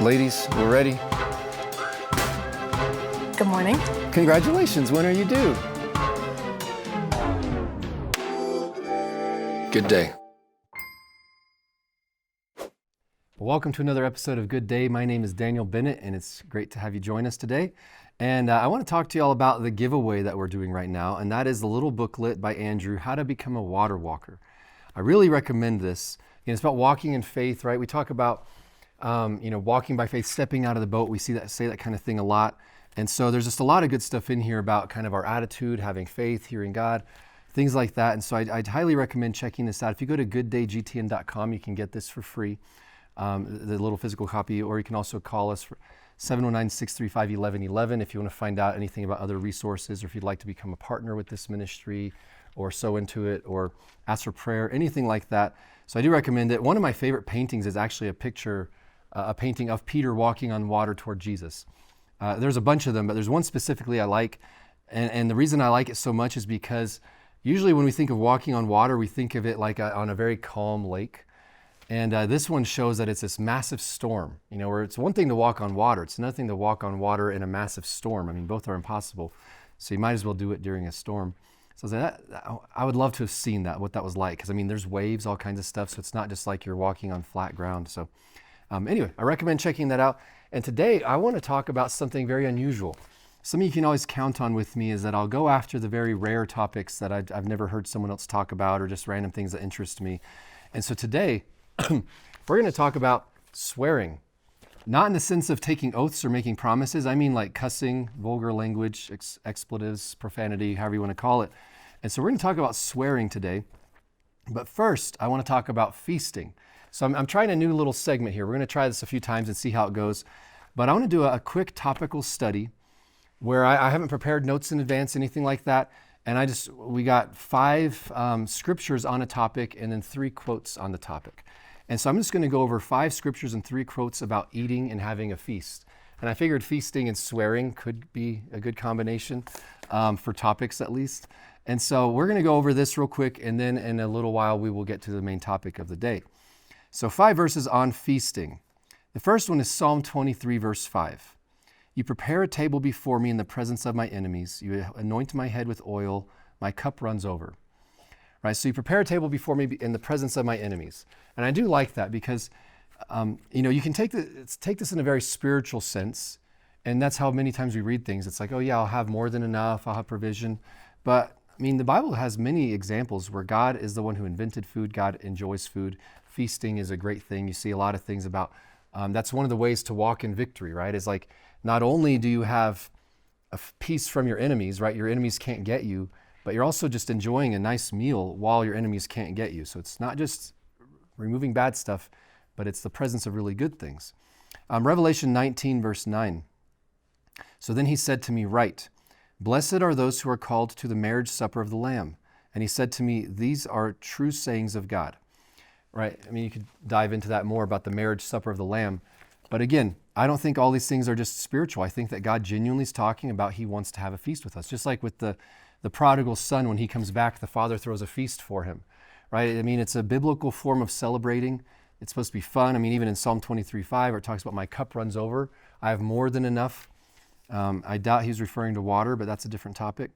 Ladies, we're ready. Good morning. Congratulations, when are you due? Good day. Welcome to another episode of Good Day. My name is Daniel Bennett, and it's great to have you join us today. And I want to talk to you all about the giveaway that we're doing right now, and that is the little booklet by Andrew, How to Become a Water Walker. I really recommend this. It's about walking in faith, right? We talk about walking by faith, stepping out of the boat. We say that kind of thing a lot. And so there's just a lot of good stuff in here about kind of our attitude, having faith, hearing God, things like that. And so I'd highly recommend checking this out. If you go to gooddaygtn.com, you can get this for free, the little physical copy, or you can also call us for 709-635-1111 if you want to find out anything about other resources, or if you'd like to become a partner with this ministry, or sow into it, or ask for prayer, anything like that. So I do recommend it. One of my favorite paintings is actually a painting of Peter walking on water toward Jesus. There's a bunch of them, but there's one specifically I like. And the reason I like it so much is because usually when we think of walking on water, we think of it like on a very calm lake. And this one shows that it's this massive storm, where it's one thing to walk on water. It's another thing to walk on water in a massive storm. I mean, both are impossible. So you might as well do it during a storm. So I would love to have seen that, what that was like. Because, there's waves, all kinds of stuff. So it's not just like you're walking on flat ground. So anyway, I recommend checking that out. And today I want to talk about something very unusual. Something you can always count on with me is that I'll go after the very rare topics that I've never heard someone else talk about, or just random things that interest me. And so today we're going to talk about swearing. Not in the sense of taking oaths or making promises. I mean like cussing, vulgar language, expletives, profanity, however you want to call it. And so we're going to talk about swearing today. But first, I want to talk about feasting. So I'm trying a new little segment here. We're going to try this a few times and see how it goes. But I want to do a quick topical study where I haven't prepared notes in advance, anything like that. And we got 5 scriptures on a topic and then 3 quotes on the topic. And so I'm just going to go over 5 scriptures and 3 quotes about eating and having a feast. And I figured feasting and swearing could be a good combination for topics at least. And so we're going to go over this real quick, and then in a little while we will get to the main topic of the day. So 5 verses on feasting. The first one is Psalm 23, verse 5. You prepare a table before me in the presence of my enemies. You anoint my head with oil. My cup runs over. Right, so you prepare a table before me in the presence of my enemies. And I do like that because, you can take this in a very spiritual sense. And that's how many times we read things. It's like, oh yeah, I'll have more than enough. I'll have provision. But the Bible has many examples where God is the one who invented food. God enjoys food. Feasting is a great thing. You see a lot of things about, that's one of the ways to walk in victory, right? Is like, not only do you have a peace from your enemies, right? Your enemies can't get you, but you're also just enjoying a nice meal while your enemies can't get you. So it's not just removing bad stuff, but it's the presence of really good things. Revelation 19, verse 9. So then he said to me, write, blessed are those who are called to the marriage supper of the Lamb. And he said to me, these are true sayings of God. Right? You could dive into that more about the marriage supper of the Lamb. But again, I don't think all these things are just spiritual. I think that God genuinely is talking about he wants to have a feast with us. Just like with the prodigal son, when he comes back, the father throws a feast for him. Right? It's a biblical form of celebrating. It's supposed to be fun. Even in Psalm 23:5, where it talks about my cup runs over. I have more than enough. I doubt he's referring to water, but that's a different topic.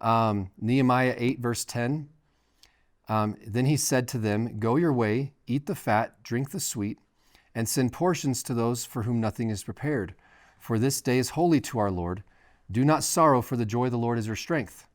Nehemiah 8, verse 10. Then he said to them, go your way, eat the fat, drink the sweet, and send portions to those for whom nothing is prepared. For this day is holy to our Lord. Do not sorrow, for the joy of the Lord is your strength.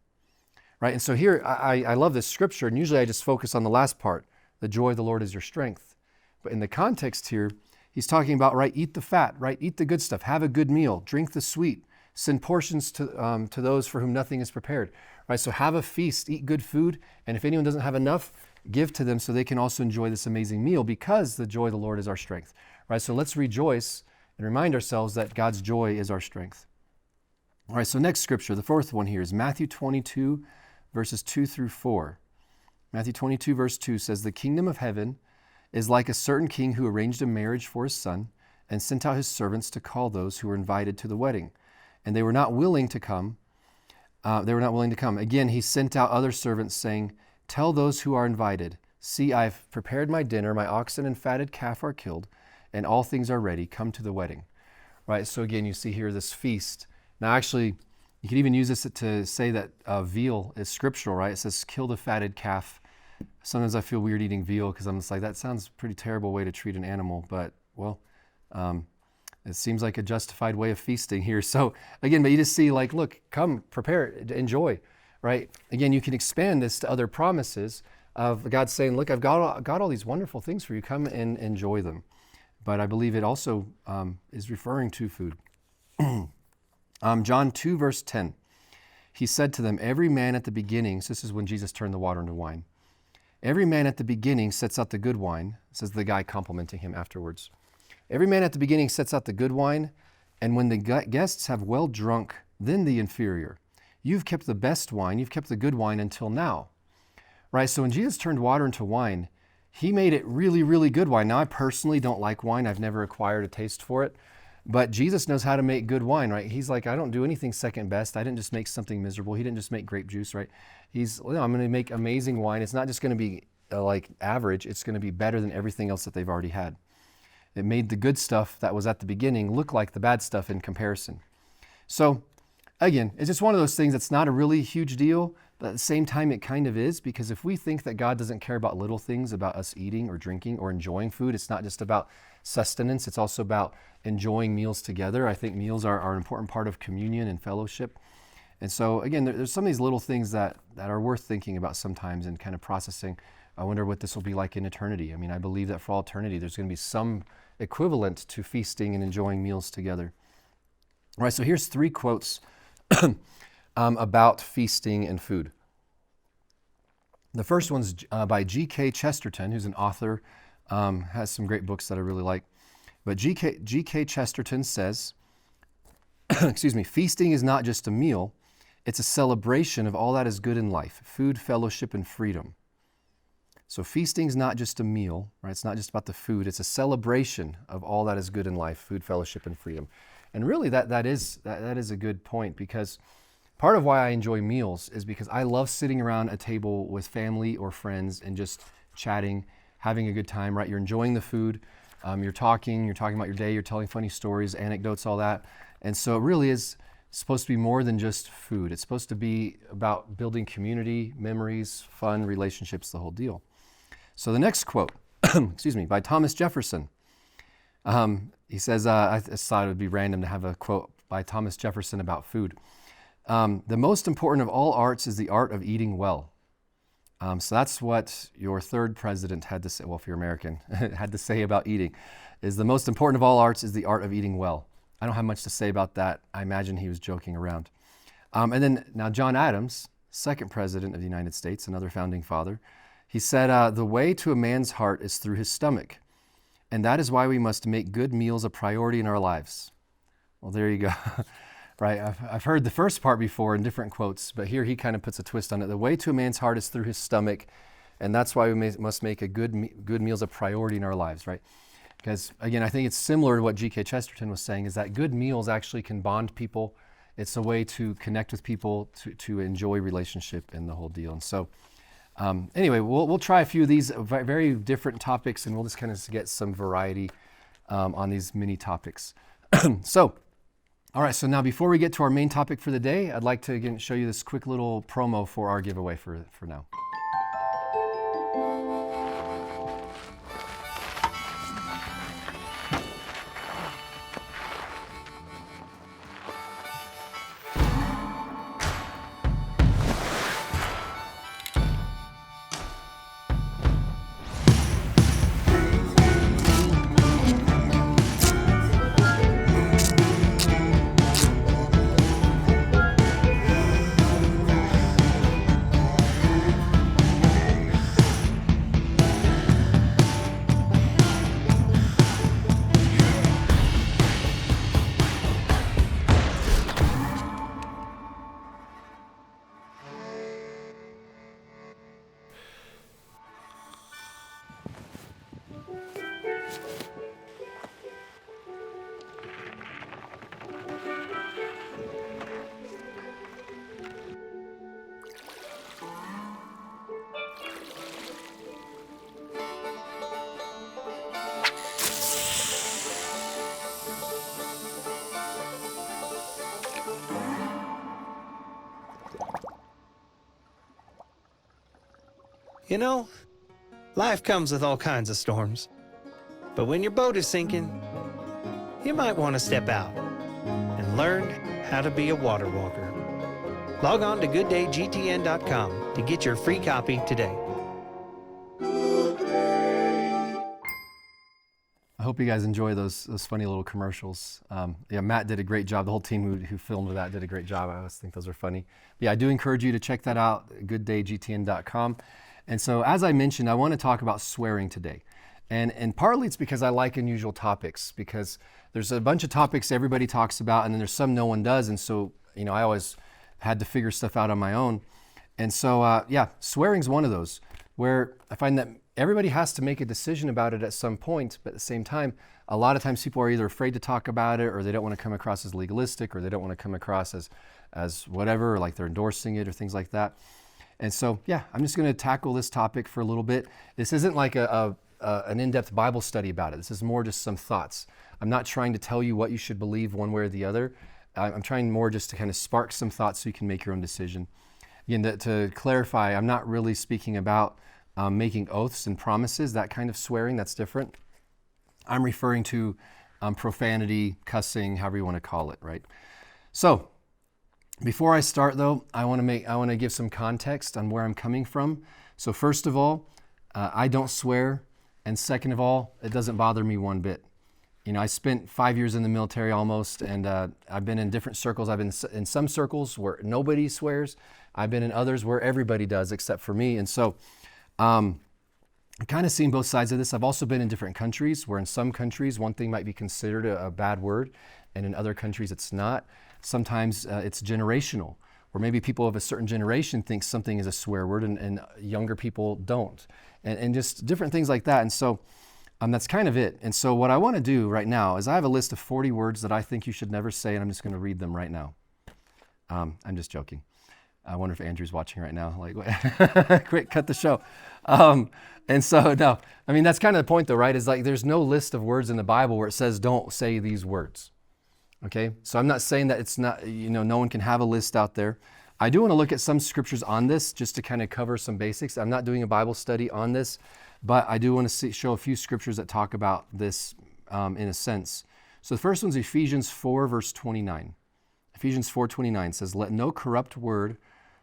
Right? And so here, I love this scripture, and usually I just focus on the last part. The joy of the Lord is your strength. But in the context here, he's talking about, right, eat the fat, right? Eat the good stuff, have a good meal, drink the sweet, send portions to those for whom nothing is prepared. Right? So have a feast, eat good food, and if anyone doesn't have enough, give to them so they can also enjoy this amazing meal, because the joy of the Lord is our strength. Right? So let's rejoice and remind ourselves that God's joy is our strength. All right, so next scripture, the 4th one here is Matthew 22, verses 2 through 4. Matthew 22, verse 2 says, the kingdom of heaven is like a certain king who arranged a marriage for his son and sent out his servants to call those who were invited to the wedding. And they were not willing to come. Again, he sent out other servants saying, tell those who are invited, see, I've prepared my dinner, my oxen and fatted calf are killed, and all things are ready. Come to the wedding. Right? So again, you see here this feast. Now actually, you can even use this to say that veal is scriptural, right? It says, kill the fatted calf. Sometimes I feel weird eating veal because I'm just like, that sounds a pretty terrible way to treat an animal. But, well, it seems like a justified way of feasting here. So again, but you just see like, look, come, prepare, enjoy, right? Again, you can expand this to other promises of God saying, look, I've got all these wonderful things for you. Come and enjoy them. But I believe it also is referring to food. John 2, verse 10. He said to them, every man at the beginning, so this is when Jesus turned the water into wine. Every man at the beginning sets out the good wine, says the guy complimenting him afterwards. Every man at the beginning sets out the good wine, and when the guests have well drunk, then the inferior. You've kept the best wine, you've kept the good wine until now. Right, so when Jesus turned water into wine, he made it really, really good wine. Now, I personally don't like wine. I've never acquired a taste for it. But Jesus knows how to make good wine, right? He's like, I don't do anything second best. I didn't just make something miserable. He didn't just make grape juice, right? I'm going to make amazing wine. It's not just going to be like average. It's going to be better than everything else that they've already had. It made the good stuff that was at the beginning look like the bad stuff in comparison. So again, it's just one of those things that's not a really huge deal, but at the same time it kind of is, because if we think that God doesn't care about little things, about us eating or drinking or enjoying food, it's not just about sustenance, it's also about enjoying meals together. I think meals are an important part of communion and fellowship. And so again, there's some of these little things that are worth thinking about sometimes and kind of processing. I wonder what this will be like in eternity. I mean, I believe that for all eternity, there's going to be some equivalent to feasting and enjoying meals together. All right, so here's 3 quotes about feasting and food. The first one's by G.K. Chesterton, who's an author, has some great books that I really like. But G.K. Chesterton says, feasting is not just a meal, it's a celebration of all that is good in life, food, fellowship, and freedom. So feasting is not just a meal, right? It's not just about the food, it's a celebration of all that is good in life, food, fellowship, and freedom. And really that is a good point, because part of why I enjoy meals is because I love sitting around a table with family or friends and just chatting, having a good time, right? You're enjoying the food, you're talking about your day, you're telling funny stories, anecdotes, all that. And so it really is supposed to be more than just food. It's supposed to be about building community, memories, fun, relationships, the whole deal. So the next quote, by Thomas Jefferson. He says, I thought it would be random to have a quote by Thomas Jefferson about food. The most important of all arts is the art of eating well. So that's what your third president had to say, well, if you're American, had to say about eating, is the most important of all arts is the art of eating well. I don't have much to say about that. I imagine he was joking around. And then now John Adams, second president of the United States, another founding father, he said, the way to a man's heart is through his stomach. And that is why we must make good meals a priority in our lives. Well, there you go. Right, I've heard the first part before in different quotes, but here he kind of puts a twist on it. The way to a man's heart is through his stomach, and that's why we must make a good meals a priority in our lives, right? Because again, I think it's similar to what G.K. Chesterton was saying, is that good meals actually can bond people. It's a way to connect with people, to enjoy relationship and the whole deal. And so anyway, we'll try a few of these very different topics, and we'll just kind of get some variety on these mini topics. All right, so now before we get to our main topic for the day, I'd like to again show you this quick little promo for our giveaway for now. You know, life comes with all kinds of storms. But when your boat is sinking, you might want to step out and learn how to be a water walker. Log on to GoodDayGTN.com to get your free copy today. I hope you guys enjoy those funny little commercials. Yeah, Matt did a great job. The whole team who filmed that did a great job. I always think those are funny. But yeah, I do encourage you to check that out, GoodDayGTN.com. And so, as I mentioned, I want to talk about swearing today. And partly it's because I like unusual topics, because there's a bunch of topics everybody talks about, and then there's some no one does. And so, I always had to figure stuff out on my own. And so, yeah, swearing's one of those where I find that everybody has to make a decision about it at some point, but at the same time, a lot of times people are either afraid to talk about it, or they don't want to come across as legalistic, or they don't want to come across as whatever, or like they're endorsing it or things like that. And so, yeah, I'm just going to tackle this topic for a little bit. This isn't like an in-depth Bible study about it. This is more just some thoughts. I'm not trying to tell you what you should believe one way or the other. I'm trying more just to kind of spark some thoughts so you can make your own decision. Again, to clarify, I'm not really speaking about making oaths and promises, that kind of swearing. That's different. I'm referring to profanity, cussing, however you want to call it, right? So, before I start though, I want to give some context on where I'm coming from. So first of all, I don't swear, and second of all, it doesn't bother me one bit. I spent 5 years in the military almost, and I've been in different circles. I've been in some circles where nobody swears. I've been in others where everybody does except for me. And so I've kind of seen both sides of this. I've also been in different countries where in some countries one thing might be considered a bad word, and in other countries it's not. Sometimes it's generational, or maybe people of a certain generation think something is a swear word and younger people don't, and just different things like that. And so that's kind of it. And so what I want to do right now is I have a list of 40 words that I think you should never say, and I'm just going to read them right now. I'm just joking. I wonder if Andrew's watching right now. Like, quick, cut the show. And so, no, I mean, that's kind of the point though, right? Is like there's no list of words in the Bible where it says don't say these words. Okay, so I'm not saying that it's not, no one can have a list out there. I do want to look at some scriptures on this just to kind of cover some basics. I'm not doing a Bible study on this, but I do want to show a few scriptures that talk about this in a sense. So the first one's Ephesians 4, verse 29. Ephesians 4:29 says, "Let no corrupt word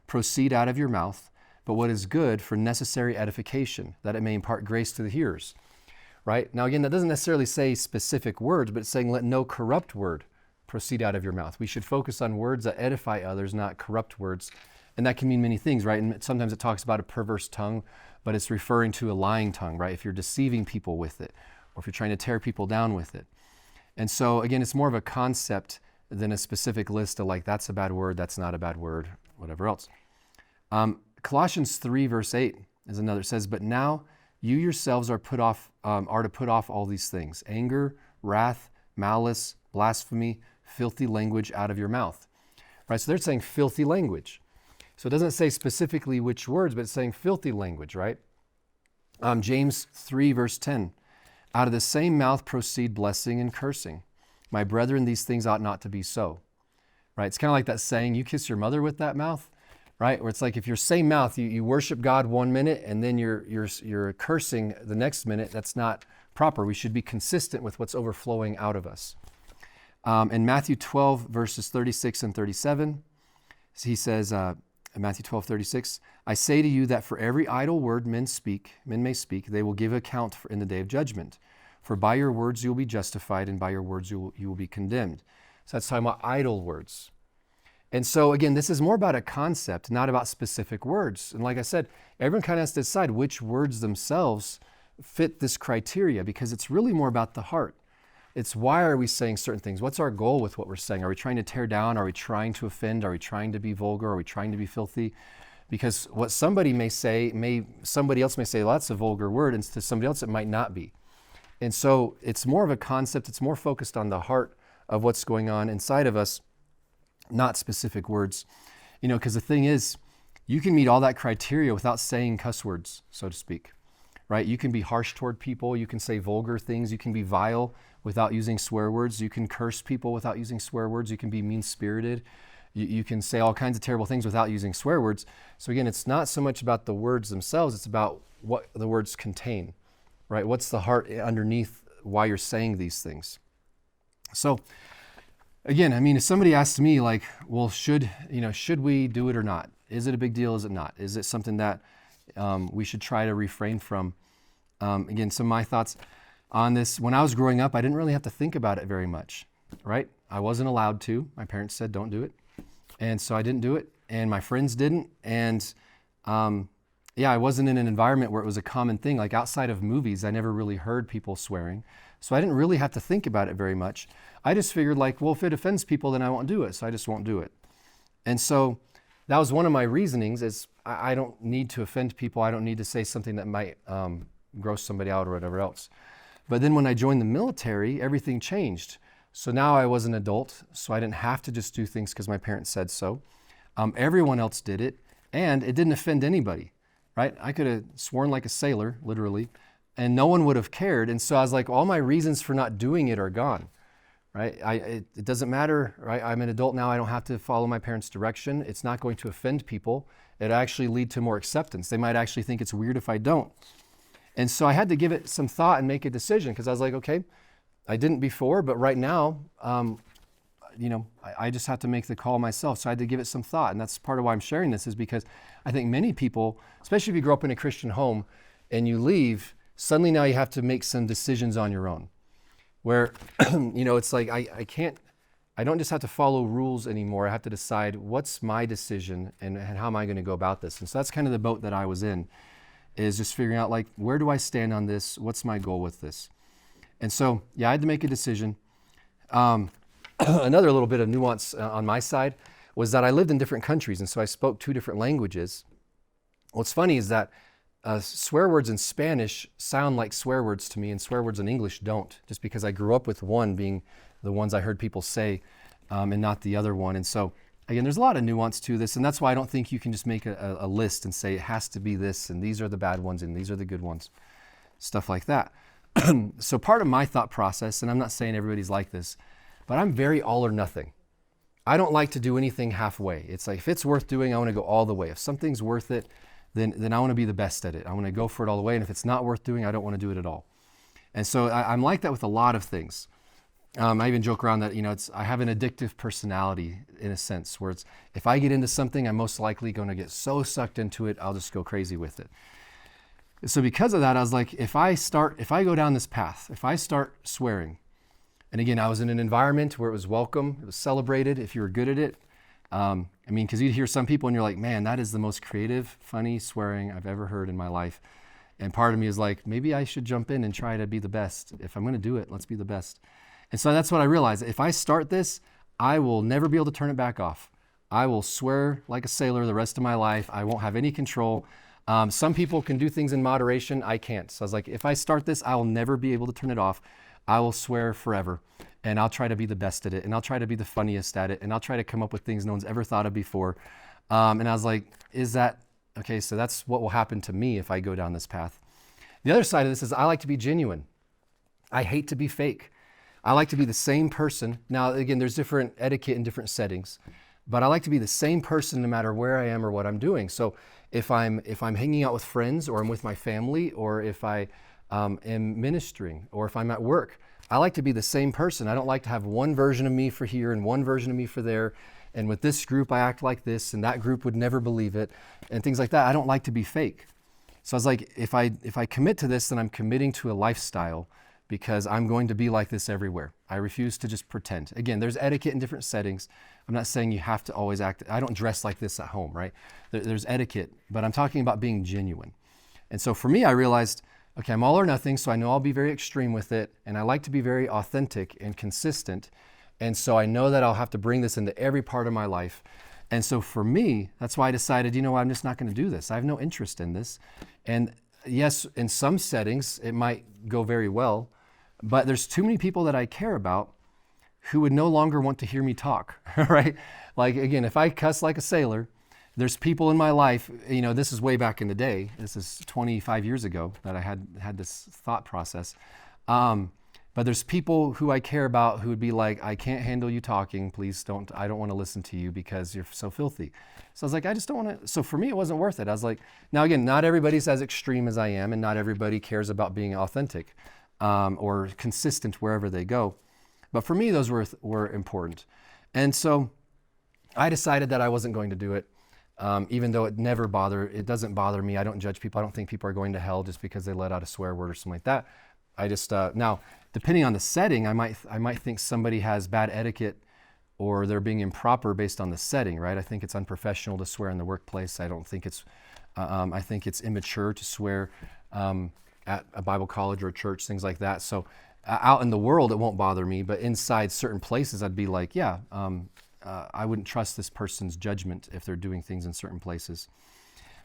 proceed out of your mouth, but what is good for necessary edification, that it may impart grace to the hearers." Right? Now again, that doesn't necessarily say specific words, but it's saying let no corrupt word proceed out of your mouth. We should focus on words that edify others, not corrupt words. And that can mean many things, right? And sometimes it talks about a perverse tongue, but it's referring to a lying tongue, right? If you're deceiving people with it, or if you're trying to tear people down with it. And so again, it's more of a concept than a specific list of like, that's a bad word, that's not a bad word, whatever else. Colossians 3, verse 8 is another. It says, "But now you yourselves are to put off all these things: anger, wrath, malice, blasphemy, filthy language out of your mouth." Right? So they're saying filthy language. So it doesn't say specifically which words, but it's saying filthy language, right? James 3, verse 10. "Out of the same mouth proceed blessing and cursing. My brethren, these things ought not to be so." Right? It's kind of like that saying, you kiss your mother with that mouth, right? Where it's like if your same mouth, you worship God one minute and then you're cursing the next minute, that's not proper. We should be consistent with what's overflowing out of us. In Matthew 12, verses 36 and 37, he says, in Matthew 12:36, "I say to you that for every idle word men may speak, they will give account in the day of judgment. For by your words you will be justified, and by your words you will be condemned." So that's talking about idle words. And so again, this is more about a concept, not about specific words. And like I said, everyone kind of has to decide which words themselves fit this criteria, because it's really more about the heart. It's why are we saying certain things? What's our goal with what we're saying? Are we trying to tear down? Are we trying to offend? Are we trying to be vulgar? Are we trying to be filthy? Because what somebody may say, somebody else may say, well, that's a vulgar word, and to somebody else it might not be. And so it's more of a concept. It's more focused on the heart of what's going on inside of us, not specific words. Because the thing is, you can meet all that criteria without saying cuss words, so to speak. Right? You can be harsh toward people. You can say vulgar things. You can be vile without using swear words. You can curse people without using swear words. You can be mean-spirited. You can say all kinds of terrible things without using swear words. So again, it's not so much about the words themselves, it's about what the words contain, right? What's the heart underneath why you're saying these things? So again, I mean, if somebody asks me like, well, should we do it or not? Is it a big deal? Is it not? Is it something that we should try to refrain from? Again, some of my thoughts on this. When I was growing up, I didn't really have to think about it very much, right? I wasn't allowed to. My parents said, don't do it. And so I didn't do it. And my friends didn't. And I wasn't in an environment where it was a common thing. Like outside of movies, I never really heard people swearing. So I didn't really have to think about it very much. I just figured like, well, if it offends people, then I won't do it. So I just won't do it. And so that was one of my reasonings is I don't need to offend people. I don't need to say something that might gross somebody out or whatever else. But then when I joined the military, everything changed. So now I was an adult, so I didn't have to just do things because my parents said so. Everyone else did it, and it didn't offend anybody, right? I could have sworn like a sailor, literally, and no one would have cared. And so I was like, all my reasons for not doing it are gone, right? It doesn't matter, right? I'm an adult now. I don't have to follow my parents' direction. It's not going to offend people. It actually lead to more acceptance. They might actually think it's weird if I don't. And so I had to give it some thought and make a decision because I was like, okay, I didn't before, but right now, I just have to make the call myself. So I had to give it some thought. And that's part of why I'm sharing this is because I think many people, especially if you grow up in a Christian home and you leave, suddenly now you have to make some decisions on your own where, it's like, I don't just have to follow rules anymore. I have to decide what's my decision and how am I going to go about this? And so that's kind of the boat that I was in, is just figuring out like, where do I stand on this? What's my goal with this? And so, I had to make a decision. Another little bit of nuance on my side was that I lived in different countries, and so I spoke 2 different languages. What's funny is that swear words in Spanish sound like swear words to me, and swear words in English don't, just because I grew up with one being the ones I heard people say and not the other one. And so, again, there's a lot of nuance to this, and that's why I don't think you can just make a list and say it has to be this, and these are the bad ones, and these are the good ones, stuff like that. So part of my thought process, and I'm not saying everybody's like this, but I'm very all or nothing. I don't like to do anything halfway. It's like if it's worth doing, I want to go all the way. If something's worth it, then I want to be the best at it. I want to go for it all the way. And if it's not worth doing, I don't want to do it at all. And so I'm like that with a lot of things. I even joke around that, I have an addictive personality in a sense where it's, if I get into something, I'm most likely going to get so sucked into it, I'll just go crazy with it. So because of that, I was like, if I go down this path, if I start swearing, and again, I was in an environment where it was welcome, it was celebrated if you were good at it. Because you'd hear some people and you're like, man, that is the most creative, funny swearing I've ever heard in my life. And part of me is like, maybe I should jump in and try to be the best. If I'm going to do it, let's be the best. And so that's what I realized. If I start this, I will never be able to turn it back off. I will swear like a sailor the rest of my life. I won't have any control. Some people can do things in moderation. I can't. So I was like, if I start this, I will never be able to turn it off. I will swear forever. And I'll try to be the best at it. And I'll try to be the funniest at it. And I'll try to come up with things no one's ever thought of before. And I was like, is that, okay, so that's what will happen to me if I go down this path. The other side of this is I like to be genuine. I hate to be fake. I like to be the same person. Now, again, there's different etiquette in different settings, but I like to be the same person no matter where I am or what I'm doing. So if I'm hanging out with friends or I'm with my family or if I am ministering or if I'm at work, I like to be the same person. I don't like to have one version of me for here and one version of me for there. And with this group, I act like this and that group would never believe it and things like that. I don't like to be fake. So I was like, if I commit to this, then I'm committing to a lifestyle because I'm going to be like this everywhere. I refuse to just pretend. Again, there's etiquette in different settings. I'm not saying you have to always act. I don't dress like this at home, right? There's etiquette, but I'm talking about being genuine. And so for me, I realized, okay, I'm all or nothing, so I know I'll be very extreme with it, and I like to be very authentic and consistent. And so I know that I'll have to bring this into every part of my life. And so for me, that's why I decided, I'm just not going to do this. I have no interest in this. And yes, in some settings, it might go very well, but there's too many people that I care about who would no longer want to hear me talk, right? Like, again, if I cuss like a sailor, there's people in my life, this is way back in the day. This is 25 years ago that I had this thought process. But there's people who I care about who would be like, I can't handle you talking. Please don't, I don't want to listen to you because you're so filthy. So I was like, I just don't want to. So for me, it wasn't worth it. I was like, now again, not everybody's as extreme as I am, and not everybody cares about being authentic or consistent wherever they go. But for me, those were important. And so I decided that I wasn't going to do it, even though it doesn't bother me. I don't judge people. I don't think people are going to hell just because they let out a swear word or something like that. I just, now, depending on the setting, I might think somebody has bad etiquette or they're being improper based on the setting, right? I think it's unprofessional to swear in the workplace. I don't think I think it's immature to swear at a Bible college or a church, things like that. So out in the world, it won't bother me, but inside certain places, I'd be like, yeah, I wouldn't trust this person's judgment if they're doing things in certain places.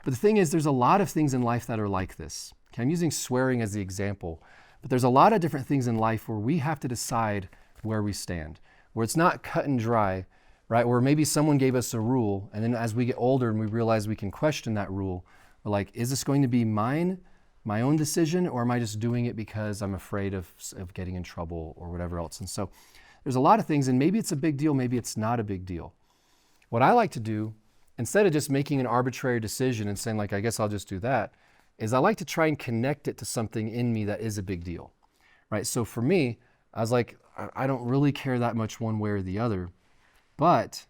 But the thing is, there's a lot of things in life that are like this. Okay, I'm using swearing as the example. But there's a lot of different things in life where we have to decide where we stand, where it's not cut and dry, right? Where maybe someone gave us a rule, and then as we get older and we realize we can question that rule, we're like, is this going to be my own decision, or am I just doing it because I'm afraid of getting in trouble or whatever else? And so there's a lot of things, and maybe it's a big deal, maybe it's not a big deal. What I like to do, instead of just making an arbitrary decision and saying like, I guess I'll just do that, is I like to try and connect it to something in me that is a big deal, right? So for me, I was like, I don't really care that much one way or the other, but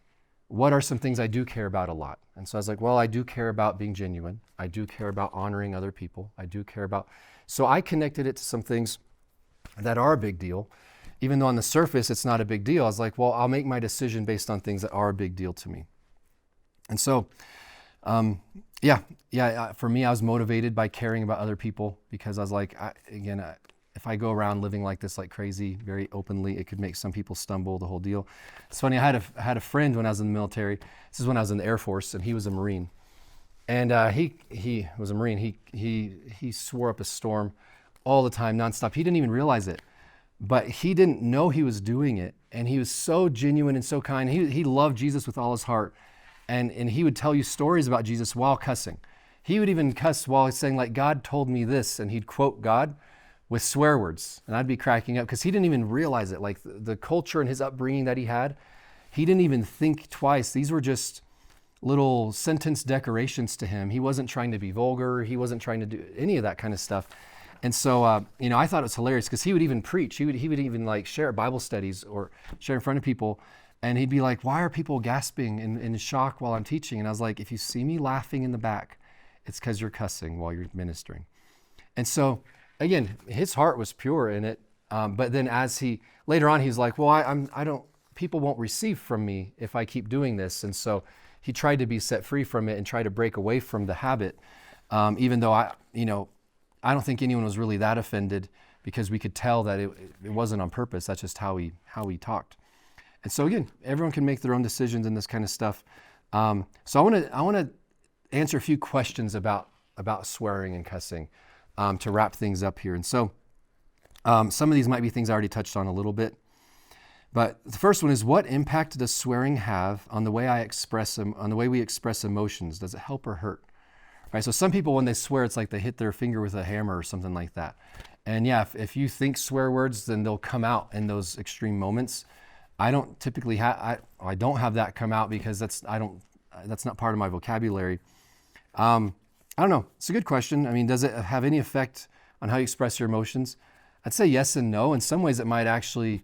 what are some things I do care about a lot? And so I was like, well, I do care about being genuine. I do care about honoring other people. I do care about, so I connected it to some things that are a big deal. Even though on the surface, it's not a big deal. I was like, well, I'll make my decision based on things that are a big deal to me. And so, for me, I was motivated by caring about other people because I was like, if I go around living like this, like crazy, very openly, it could make some people stumble, the whole deal. It's funny, I had a friend when I was in the military. This is when I was in the Air Force, and he was a Marine. And he was a Marine. He swore up a storm all the time, nonstop. He didn't even realize it, but he didn't know he was doing it. And he was so genuine and so kind. He loved Jesus with all his heart. And he would tell you stories about Jesus while cussing. He would even cuss while he's saying like, God told me this, and he'd quote God with swear words. And I'd be cracking up because he didn't even realize it. Like the culture and his upbringing that he didn't even think twice. These were just little sentence decorations to him. He wasn't trying to be vulgar. He wasn't trying to do any of that kind of stuff. And so, I thought it was hilarious because he would even preach. He would even like share at Bible studies or share in front of people. And he'd be like, why are people gasping in shock while I'm teaching? And I was like, if you see me laughing in the back, it's because you're cussing while you're ministering. And so, again, his heart was pure in it. But then later on, he's like, well, people won't receive from me if I keep doing this. And so he tried to be set free from it and try to break away from the habit. Even though I don't think anyone was really that offended because we could tell that it wasn't on purpose. That's just how he talked. And so again, everyone can make their own decisions in this kind of stuff. So I want to answer a few questions about swearing and cussing to wrap things up here. And so some of these might be things I already touched on a little bit. But the first one is, what impact does swearing have on the way we express emotions? Does it help or hurt? Right. So some people, when they swear, it's like they hit their finger with a hammer or something like that. And yeah, if you think swear words, then they'll come out in those extreme moments. I don't typically I don't have that come out because that's not part of my vocabulary. I don't know. It's a good question. I mean, does it have any effect on how you express your emotions? I'd say yes and no. In some ways, it might actually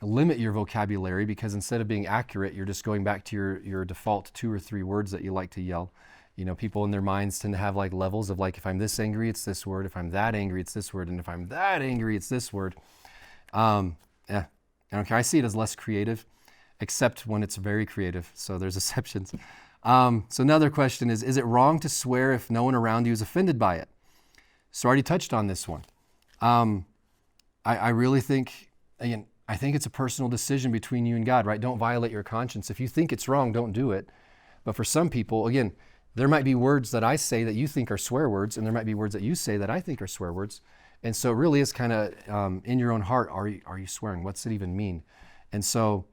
limit your vocabulary because instead of being accurate, you're just going back to your default 2 or 3 words that you like to yell. People in their minds tend to have like levels of like, if I'm this angry, it's this word. If I'm that angry, it's this word. And if I'm that angry, it's this word. I don't care. I see it as less creative, except when it's very creative. So there's exceptions. So another question is it wrong to swear if no one around you is offended by it? So I already touched on this one. I really think, again, I think it's a personal decision between you and God, right? Don't violate your conscience. If you think it's wrong, don't do it. But for some people, again, there might be words that I say that you think are swear words, and there might be words that you say that I think are swear words. And so it really is kind of in your own heart, are you swearing? What's it even mean? And so,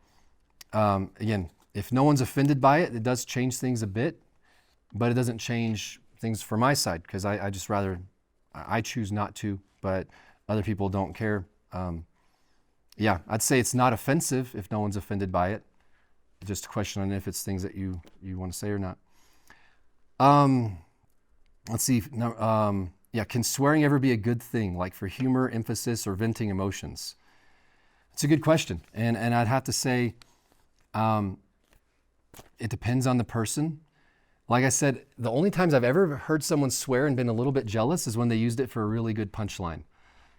again, if no one's offended by it, it does change things a bit, but it doesn't change things for my side because I choose not to, but other people don't care yeah, I'd say it's not offensive if no one's offended by it. Just a question on if it's things that you want to say or not. Let's see. No, yeah, can swearing ever be a good thing, like for humor, emphasis, or venting emotions? It's a good question. And I'd have to say it depends on the person. Like I said, the only times I've ever heard someone swear and been a little bit jealous is when they used it for a really good punchline.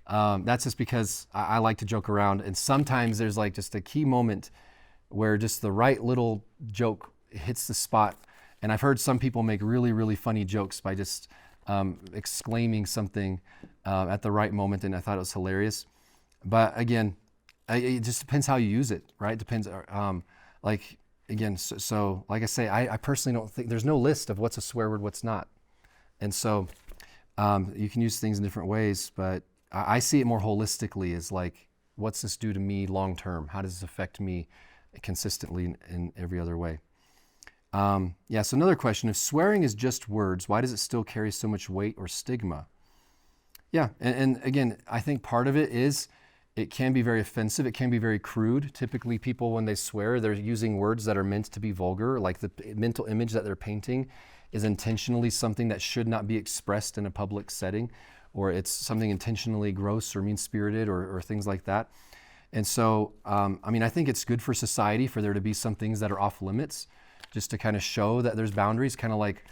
That's just because I like to joke around, and sometimes there's like just a key moment where just the right little joke hits the spot. And I've heard some people make really, really funny jokes by just exclaiming something at the right moment, and I thought it was hilarious. But again, it just depends how you use it, right? Depends, like, again, so like I say, I personally don't think, there's no list of what's a swear word, what's not. And so you can use things in different ways, but I see it more holistically as like, what's this do to me long term? How does this affect me consistently in every other way? Yeah, so another question, if swearing is just words, why does it still carry so much weight or stigma? Yeah, and again, I think part of it is it can be very offensive. It can be very crude. Typically people, when they swear, they're using words that are meant to be vulgar, like the mental image that they're painting is intentionally something that should not be expressed in a public setting, or it's something intentionally gross or mean-spirited or things like that. And so, I mean, I think it's good for society for there to be some things that are off limits, just to kind of show that there's boundaries, kind of like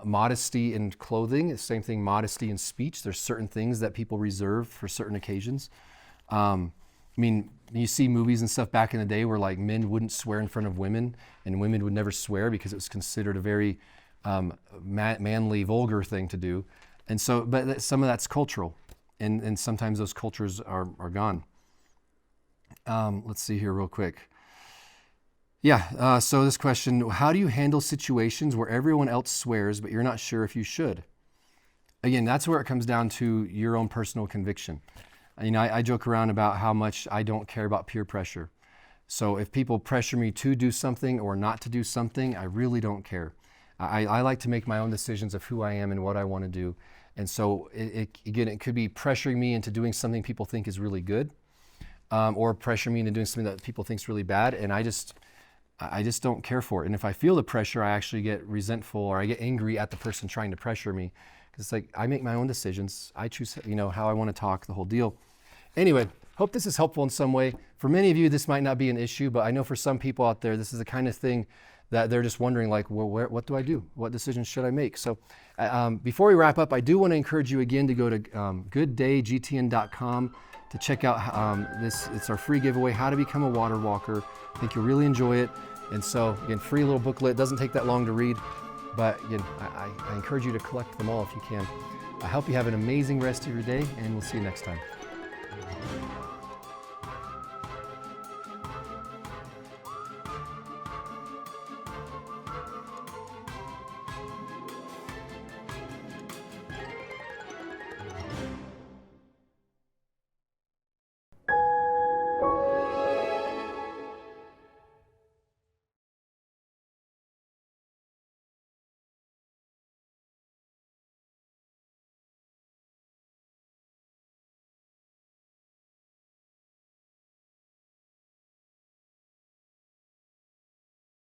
modesty in clothing. It's the same thing, modesty in speech. There's certain things that people reserve for certain occasions. I mean, you see movies and stuff back in the day where like men wouldn't swear in front of women, and women would never swear because it was considered a very manly, vulgar thing to do. And so, but some of that's cultural, and sometimes those cultures are gone. Let's see here real quick. Yeah, so this question, how do you handle situations where everyone else swears, but you're not sure if you should? Again, that's where it comes down to your own personal conviction. You know, I joke around about how much I don't care about peer pressure. So if people pressure me to do something or not to do something, I really don't care. I like to make my own decisions of who I am and what I want to do. And so, again, it could be pressuring me into doing something people think is really good, or pressuring me into doing something that people think is really bad, and I just don't care for it. And if I feel the pressure, I actually get resentful or I get angry at the person trying to pressure me. Because it's like, I make my own decisions. I choose, you know, how I want to talk, the whole deal. Anyway, hope this is helpful in some way. For many of you, this might not be an issue, but I know for some people out there, this is the kind of thing that they're just wondering, like, well, what do I do? What decisions should I make? So before we wrap up, I do want to encourage you again to go to gooddayGTN.com to check out this. It's our free giveaway, How to Become a Water Walker. I think you'll really enjoy it. And so, again, free little booklet. It doesn't take that long to read. But again, I encourage you to collect them all if you can. I hope you have an amazing rest of your day, and we'll see you next time.